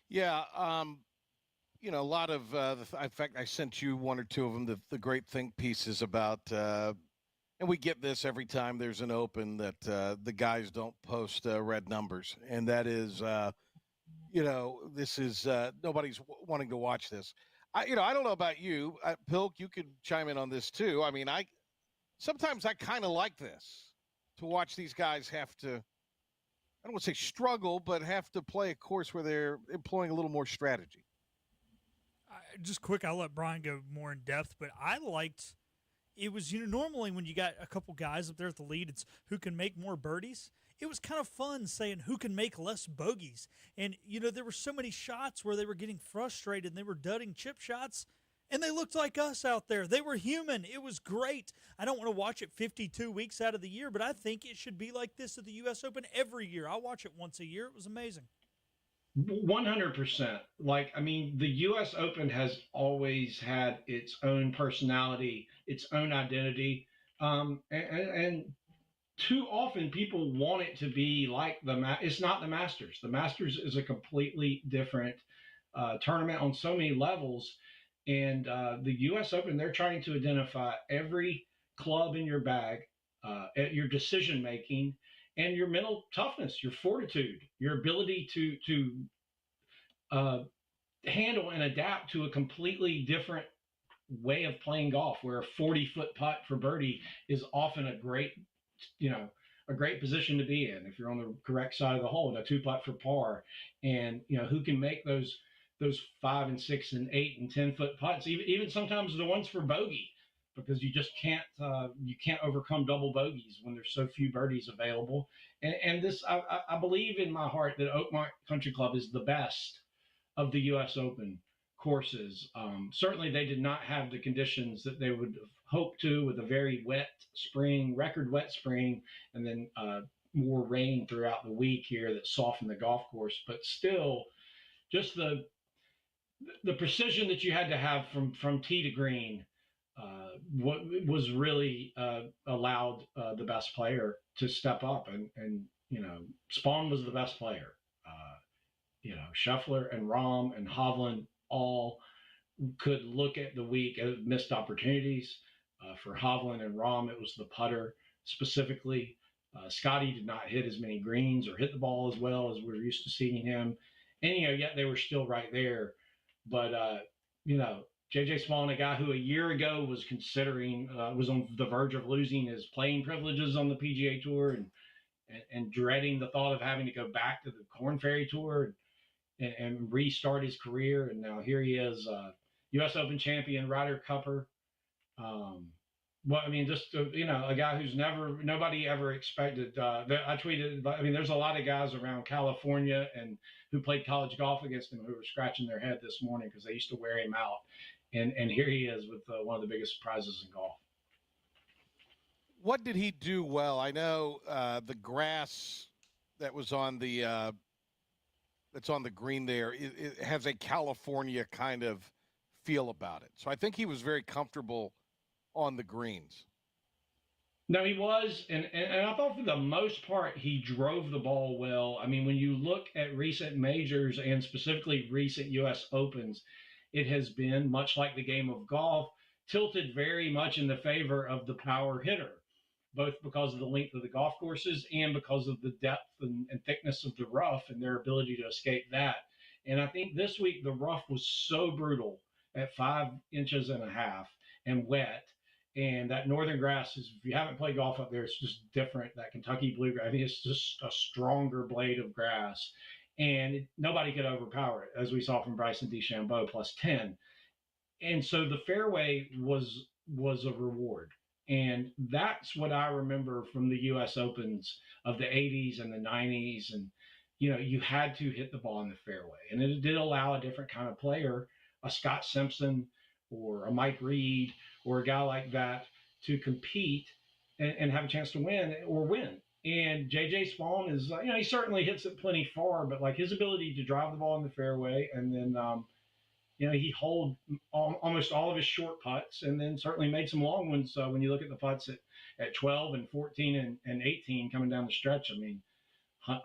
Yeah. A lot of, in fact, I sent you one or two of them, the great think pieces about, and we get this every time there's an Open, that the guys don't post red numbers. And that is, this is, nobody's wanting to watch this. I don't know about you, Pilk, you could chime in on this too. Sometimes I kind of like this, to watch these guys have to, I don't want to say struggle, but have to play a course where they're employing a little more strategy. Just quick, I'll let Brian go more in depth, but I liked it was, normally when you got a couple guys up there at the lead, it's who can make more birdies. It was kind of fun saying who can make less bogeys. And, there were so many shots where they were getting frustrated and they were dudding chip shots, and they looked like us out there. They were human. It was great. I don't want to watch it 52 weeks out of the year, but I think it should be like this at the U.S. Open every year. I'll watch it once a year. It was amazing. 100%. The U.S. Open has always had its own personality, its own identity. And too often people want it to be like it's not the Masters. The Masters is a completely different tournament on so many levels. And the U.S. Open, they're trying to identify every club in your bag, at your decision making, and your mental toughness, your fortitude, your ability to handle and adapt to a completely different way of playing golf, where a 40-foot putt for birdie is often a great position to be in if you're on the correct side of the hole, and a 2-putt for par. And who can make those 5 and 6 and 8 and 10-foot putts, even sometimes the ones for bogey, because you just can't overcome double bogeys when there's so few birdies available. And this, I believe in my heart that Oakmont Country Club is the best of the U.S. Open courses. Certainly they did not have the conditions that they would have hoped to, with a very wet spring, record wet spring, and then more rain throughout the week here that softened the golf course. But still, just the precision that you had to have from tee to green, what was really allowed the best player to step up, and Spawn was the best player. Scheffler and Rahm and Hovland all could look at the week as missed opportunities. For Hovland and Rahm, it was the putter specifically. Scotty did not hit as many greens or hit the ball as well as we're used to seeing him. And, yet they were still right there. But, J.J. Spawn, a guy who a year ago was considering, was on the verge of losing his playing privileges on the PGA Tour and dreading the thought of having to go back to the Korn Ferry Tour and restart his career. And now here he is, U.S. Open champion, Ryder Cupper. A guy who's nobody ever expected. I tweeted, there's a lot of guys around California and who played college golf against him who were scratching their head this morning because they used to wear him out. And here he is with one of the biggest prizes in golf. What did he do well? I know the grass that was on the that's on the green there, it has a California kind of feel about it. So I think he was very comfortable on the greens. No, he was, and I thought for the most part he drove the ball well. When you look at recent majors and specifically recent U.S. Opens, it has been much like the game of golf, tilted very much in the favor of the power hitter, both because of the length of the golf courses and because of the depth and thickness of the rough and their ability to escape that. And I think this week the rough was so brutal at 5.5 inches and wet. And that northern grass is, if you haven't played golf up there, it's just different. That Kentucky bluegrass, I think it's just a stronger blade of grass. And nobody could overpower it, as we saw from Bryson DeChambeau plus 10. And so the fairway was a reward. And that's what I remember from the U.S. Opens of the 80s and the 90s. And, you had to hit the ball in the fairway. And it did allow a different kind of player, a Scott Simpson or a Mike Reed or a guy like that, to compete and have a chance to win or win. And J.J. Spawn is, he certainly hits it plenty far, but like his ability to drive the ball in the fairway and then, he holed almost all of his short putts and then certainly made some long ones. When you look at the putts at 12 and 14 and 18 coming down the stretch, I mean,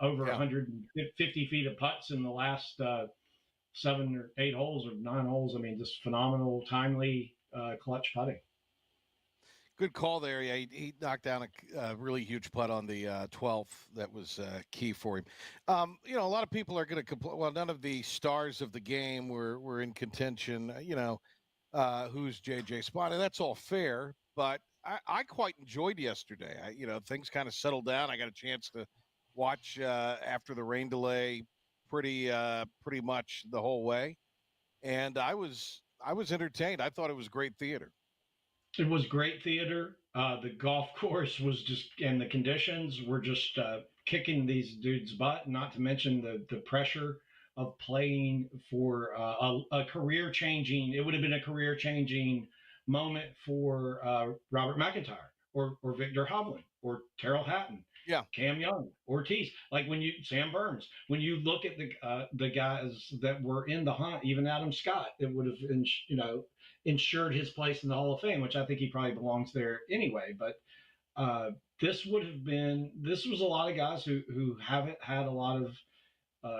over 150 feet of putts in the last 7 or 8 holes or 9 holes. I mean, just phenomenal, timely, clutch putting. Good call there. Yeah, he knocked down a really huge putt on the 12th. That was key for him. A lot of people are going to complain. Well, none of the stars of the game were in contention. Who's J.J. Spawn? And that's all fair. But I quite enjoyed yesterday. Things kind of settled down. I got a chance to watch after the rain delay pretty much the whole way, and I was entertained. I thought it was great theater. It was great theater. The golf course was and the conditions were just kicking these dudes' butt, not to mention the pressure of playing for a career-changing, it would have been a career-changing moment for Robert McIntyre or Victor Hovland or Terrell Hatton, Cam Young, Ortiz, Sam Burns. When you look at the guys that were in the hunt, even Adam Scott, it would have ensured his place in the Hall of Fame, which I think he probably belongs there anyway. But this was a lot of guys who haven't had a lot of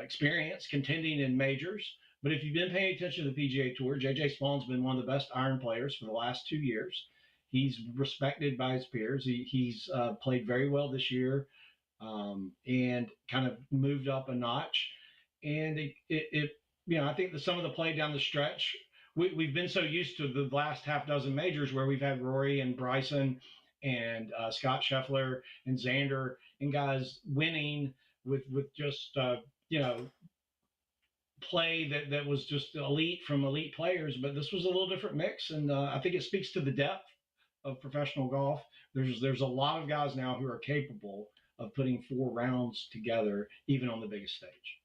experience contending in majors. But if you've been paying attention to the PGA Tour, J.J. Spawn's been one of the best iron players for the last 2 years. He's respected by his peers. He's played very well this year and kind of moved up a notch. And I think that some of the play down the stretch, we've been so used to the last half dozen majors where we've had Rory and Bryson and Scott Scheffler and Xander and guys winning with just play that was just elite from elite players. But this was a little different mix, and I think it speaks to the depth of professional golf. There's a lot of guys now who are capable of putting 4 rounds together, even on the biggest stage.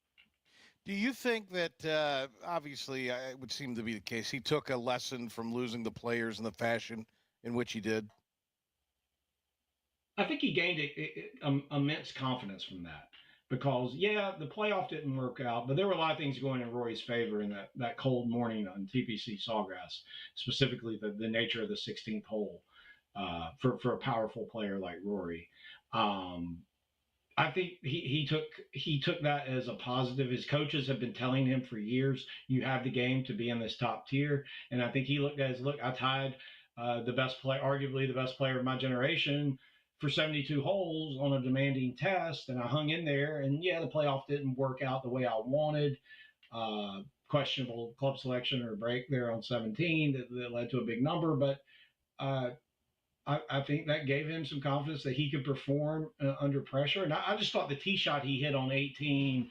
Do you think that, obviously, it would seem to be the case, he took a lesson from losing the players in the fashion in which he did? I think he gained immense confidence from that because, the playoff didn't work out, but there were a lot of things going in Rory's favor in that cold morning on TPC Sawgrass, specifically the nature of the 16th hole for a powerful player like Rory. I think he took that as a positive. His coaches have been telling him for years, you have the game to be in this top tier. And I think he looked at look, I tied arguably the best player of my generation for 72 holes on a demanding test. And I hung in there, and the playoff didn't work out the way I wanted. Questionable club selection or break there on 17 that led to a big number. But I think that gave him some confidence that he could perform under pressure. And I just thought the tee shot he hit on 18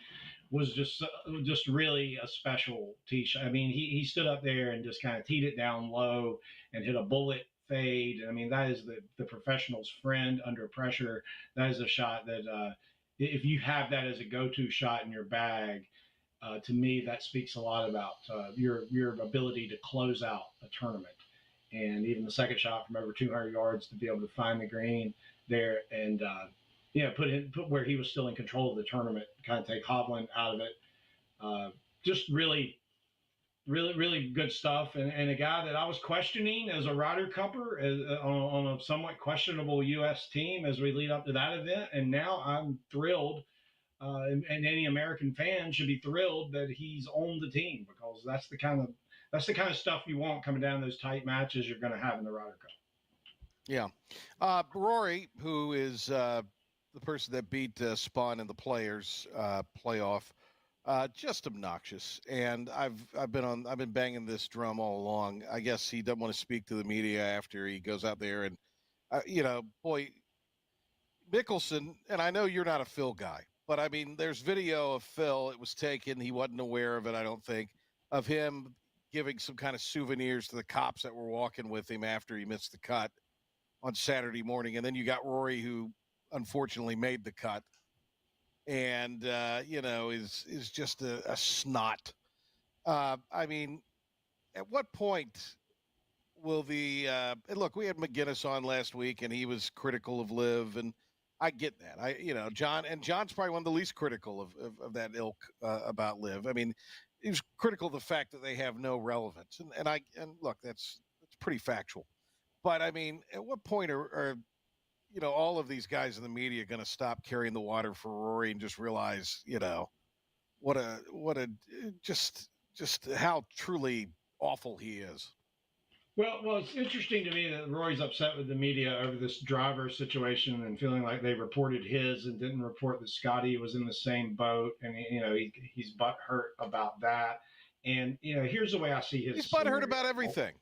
was just really a special tee shot. I mean, he stood up there and just kind of teed it down low and hit a bullet fade. I mean, that is the professional's friend under pressure. That is a shot that if you have that as a go-to shot in your bag, to me, that speaks a lot about your ability to close out a tournament. And even the second shot from over 200 yards to be able to find the green there and put where he was still in control of the tournament, kind of take Hovland out of it. Just really, really, really good stuff. And a guy that I was questioning as a Ryder Cupper on a somewhat questionable U.S. team as we lead up to that event. And now I'm thrilled, and any American fan should be thrilled that he's on the team because that's the kind that's the kind of stuff you want coming down those tight matches you're going to have in the Ryder Cup. Yeah. Rory, who is the person that beat Spawn in the Players playoff, just obnoxious. And I've been banging this drum all along. I guess he doesn't want to speak to the media after he goes out there and, boy, Mickelson, and I know you're not a Phil guy, but I mean, there's video of Phil. It was taken. He wasn't aware of it, I don't think, of him giving some kind of souvenirs to the cops that were walking with him after he missed the cut on Saturday morning. And then you got Rory, who unfortunately made the cut and, is just a snot. I mean, at what point will and look, we had McGinnis on last week and he was critical of Liv, and I get that. John's probably one of the least critical of that ilk about Liv. I mean, he was critical of the fact that they have no relevance. And look, that's pretty factual. But I mean, at what point are all of these guys in the media going to stop carrying the water for Rory and just realize, what a just how truly awful he is? Well, it's interesting to me that Rory's upset with the media over this driver situation and feeling like they reported his and didn't report that Scotty was in the same boat, and he's butthurt about that. And here's the way I see his. He's butthurt about everything.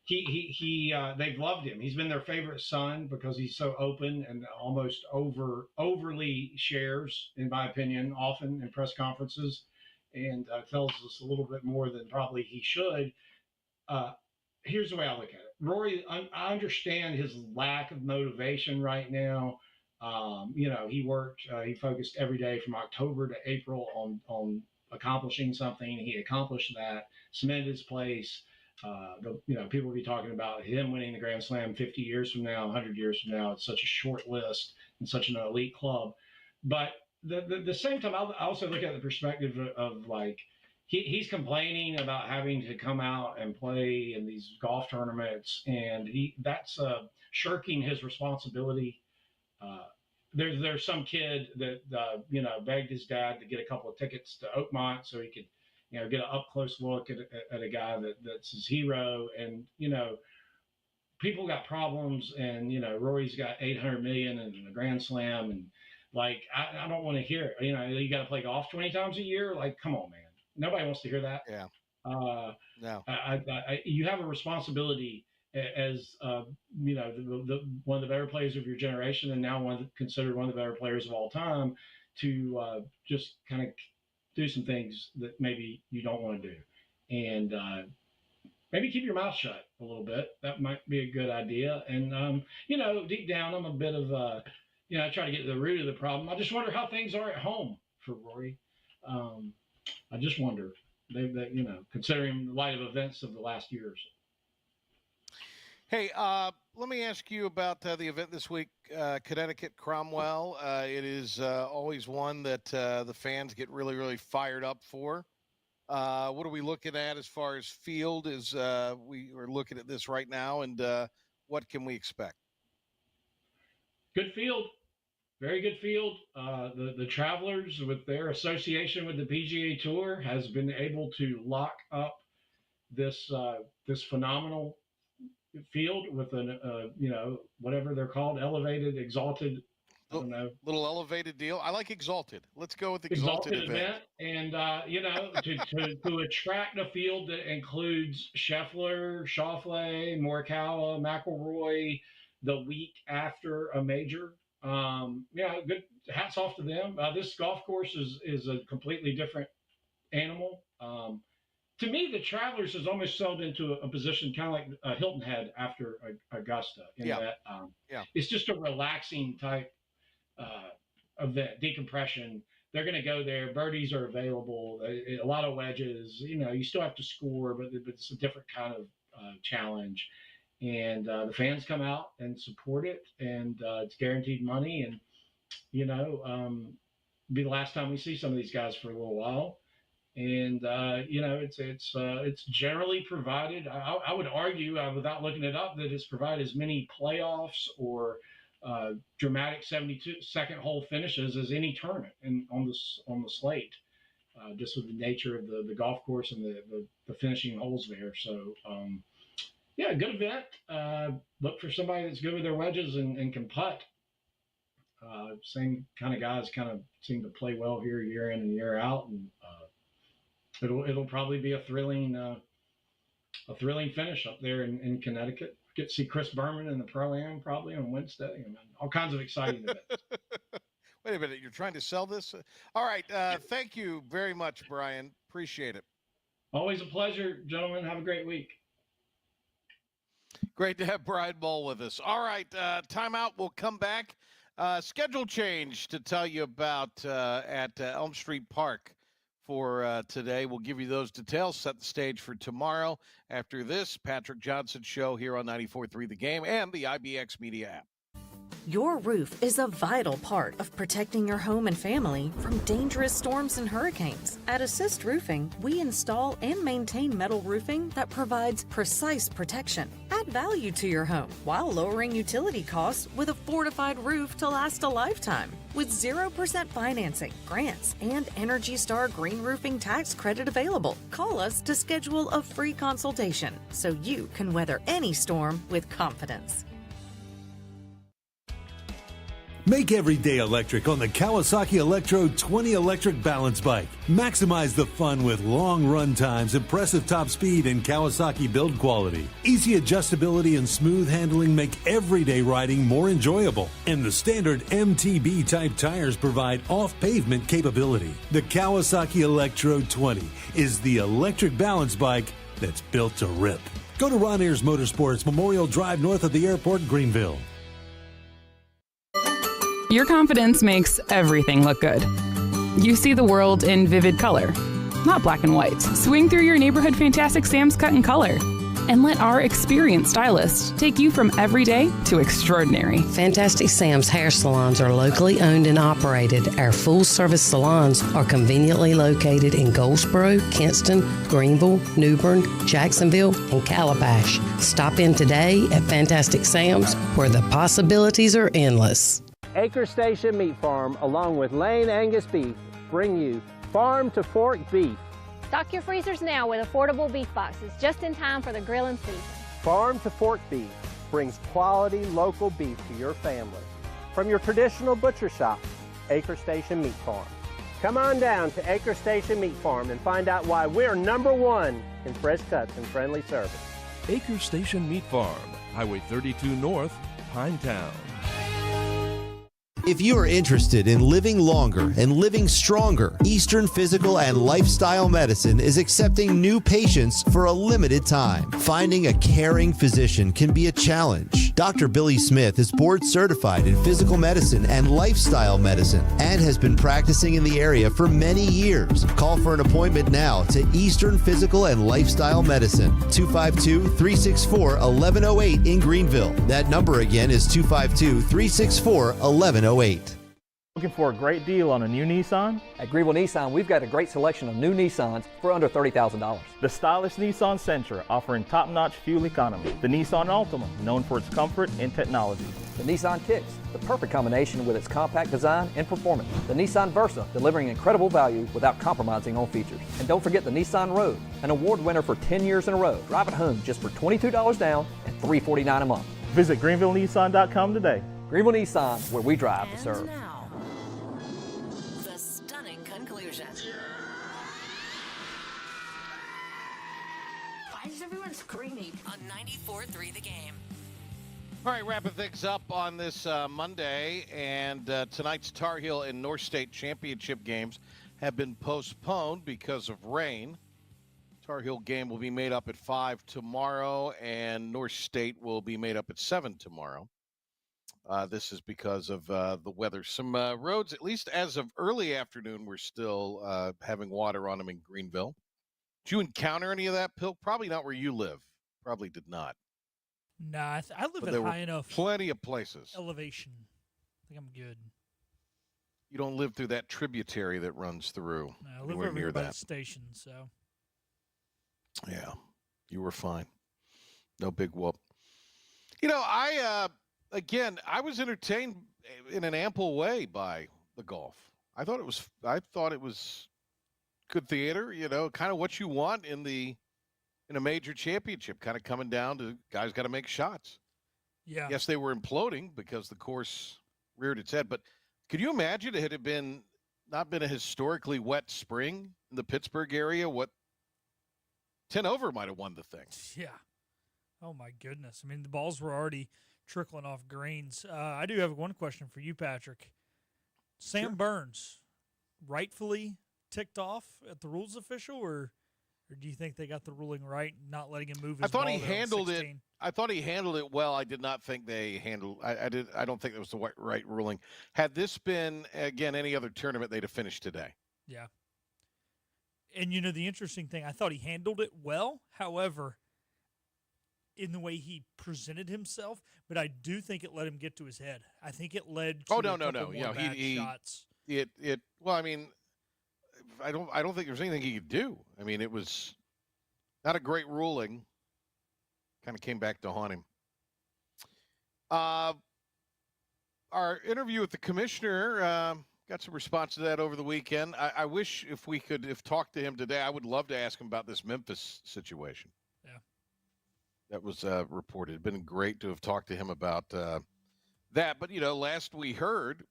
They've loved him. He's been their favorite son because he's so open and almost overly shares, in my opinion, often in press conferences, and tells us a little bit more than probably he should. Here's the way I look at it. Rory, I understand his lack of motivation right now. He focused every day from October to April on accomplishing something. He accomplished that, cemented his place. People will be talking about him winning the Grand Slam 50 years from now, 100 years from now. It's such a short list and such an elite club. But the same time, I also look at the perspective of like, he's complaining about having to come out and play in these golf tournaments, and that's shirking his responsibility. There's some kid that begged his dad to get a couple of tickets to Oakmont so he could get an up close look at a guy that's his hero, and people got problems, and Rory's got 800 million and a Grand Slam, and like I don't want to hear it. You got to play golf 20 times a year. Like, come on, man. Nobody wants to hear that. Yeah. No. You have a responsibility as one of the better players of your generation, and now considered one of the better players of all time, to just kind of do some things that maybe you don't want to do, and maybe keep your mouth shut a little bit. That might be a good idea. And deep down, I'm a bit of I try to get to the root of the problem. I just wonder how things are at home for Rory. I just wonder, considering the light of events of the last year or so. Hey, let me ask you about the event this week, Connecticut Cromwell. It is always one that the fans get really, really fired up for. What are we looking at as far as field? We are looking at this right now, and what can we expect? Good field. Very good field. The Travelers, with their association with the PGA Tour, has been able to lock up this phenomenal field with whatever they're called, elevated, exalted. I don't know. Little elevated deal. I like exalted. Let's go with exalted event. And to attract a field that includes Scheffler, Schauffele, Morikawa, McIlroy, the week after a major. Good. Hats off to them. This golf course is a completely different animal. To me, the Travelers has almost settled into a position kind of like Hilton Head after Augusta. It's just a relaxing type event, decompression. They're going to go there. Birdies are available. A lot of wedges. You still have to score, but it's a different kind of challenge. And the fans come out and support it, and it's guaranteed money. And be the last time we see some of these guys for a little while. And it's generally provided. I would argue, without looking it up, that it's provided as many playoffs or dramatic 72-second hole finishes as any tournament on the slate. just with the nature of the golf course and the finishing holes there. So, yeah, good event. Look for somebody that's good with their wedges and can putt. Same kind of guys kind of seem to play well here year in and year out, and it'll probably be a thrilling finish up there in Connecticut. Get to see Chris Berman in the Pro-Am probably on Wednesday, and all kinds of exciting events. Wait a minute, you're trying to sell this? All right, thank you very much, Brian. Appreciate it. Always a pleasure, gentlemen. Have a great week. Great to have Brian Mull with us. All right, timeout. We'll come back. Schedule change to tell you about at Elm Street Park for today. We'll give you those details, set the stage for tomorrow. After this, Patrick Johnson Show here on 94.3 The Game and the IBX Media app. Your roof is a vital part of protecting your home and family from dangerous storms and hurricanes. At Assist Roofing, we install and maintain metal roofing that provides precise protection. Add value to your home while lowering utility costs with a fortified roof to last a lifetime. With 0% financing, grants, and Energy Star Green Roofing tax credit available. Call us to schedule a free consultation so you can weather any storm with confidence. Make every day electric on the Kawasaki Electro 20 electric balance bike. Maximize the fun with long run times, impressive top speed, and Kawasaki build quality. Easy adjustability and smooth handling make everyday riding more enjoyable. And the standard MTB type tires provide off-pavement capability. The Kawasaki Electro 20 is the electric balance bike that's built to rip. Go to Ron Ayers Motorsports, Memorial Drive north of the airport, Greenville. Your confidence makes everything look good. You see the world in vivid color, not black and white. Swing through your neighborhood Fantastic Sam's Cut in Color and let our experienced stylists take you from everyday to extraordinary. Fantastic Sam's hair salons are locally owned and operated. Our full-service salons are conveniently located in Goldsboro, Kinston, Greenville, Newbern, Jacksonville, and Calabash. Stop in today at Fantastic Sam's, where the possibilities are endless. Acre Station Meat Farm, along with Lane Angus Beef, bring you Farm to Fork Beef. Stock your freezers now with affordable beef boxes, just in time for the grilling season. Farm to Fork Beef brings quality local beef to your family. From your traditional butcher shop, Acre Station Meat Farm. Come on down to Acre Station Meat Farm and find out why we're #1 in fresh cuts and friendly service. Acre Station Meat Farm, Highway 32 North, Pinetown. If you are interested in living longer and living stronger, Eastern Physical and Lifestyle Medicine is accepting new patients for a limited time. Finding a caring physician can be a challenge. Dr. Billy Smith is board certified in physical medicine and lifestyle medicine and has been practicing in the area for many years. Call for an appointment now to Eastern Physical and Lifestyle Medicine, 252-364-1108 in Greenville. That number again is 252-364-1108. Looking for a great deal on a new Nissan? At Greenville Nissan, we've got a great selection of new Nissans for under $30,000. The stylish Nissan Sentra, offering top-notch fuel economy. The Nissan Altima, known for its comfort and technology. The Nissan Kicks, the perfect combination with its compact design and performance. The Nissan Versa, delivering incredible value without compromising on features. And don't forget the Nissan Rogue, an award winner for 10 years in a row. Drive it home just for $22 down and $349 a month. Visit GreenvilleNissan.com today. Greenville Nissan, where we drive to serve. Now, the stunning conclusion. Why is everyone screaming? On 94.3 The Game. All right, wrapping things up on this Monday, and tonight's Tar Heel and North State championship games have been postponed because of rain. Tar Heel game will be made up at 5 tomorrow, and North State will be made up at 7 tomorrow. This is because of the weather. Some roads, at least as of early afternoon, were still having water on them in Greenville. Did you encounter any of that, Pilk? Probably not where you live. Probably did not. Nah, I live But at high enough plenty of places. elevation. I think I'm good. You don't live through that tributary that runs through. No, I live anywhere over near here by the that. station, so. Yeah, you were fine. No big whoop. You know, Again, I was entertained in an ample way by the golf. I thought it was good theater, kind of what you want in a major championship, kind of coming down to guys got to make shots. Yeah. Yes, they were imploding because the course reared its head, but could you imagine it had been not been a historically wet spring in the Pittsburgh area? What 10 over might have won the thing. Yeah. Oh, my goodness. I mean, the balls were already trickling off greens. I do have one question for you, Patrick. Sam Burns, rightfully ticked off at the rules official, or do you think they got the ruling right, not letting him move his ball? I thought he handled it well. I did not think they handled. I don't think it was the right ruling. Had this been again any other tournament, they'd have finished today. Yeah. And the interesting thing, I thought he handled it well. However, in the way he presented himself, but I do think it let him get to his head. I think it led to no. more bad shots. Well, I mean, I don't think there's anything he could do. I mean, it was not a great ruling. Kind of came back to haunt him. Our interview with the commissioner got some response to that over the weekend. I wish if we could have talked to him today, I would love to ask him about this Memphis situation. Yeah. That was reported. It'd been great to have talked to him about that. But, last we heard,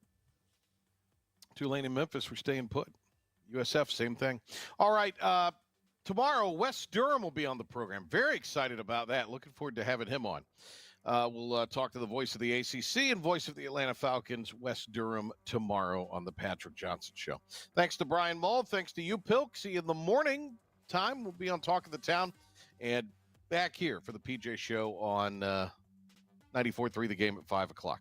Tulane and Memphis were staying put. USF, same thing. All right. Tomorrow, Wes Durham will be on the program. Very excited about that. Looking forward to having him on. We'll talk to the voice of the ACC and voice of the Atlanta Falcons, Wes Durham, tomorrow on the Patrick Johnson Show. Thanks to Brian Mull. Thanks to you, Pilk. See you in the morning time. We'll be on Talk of the Town and back here for the PJ Show on 94.3 The Game at 5 o'clock.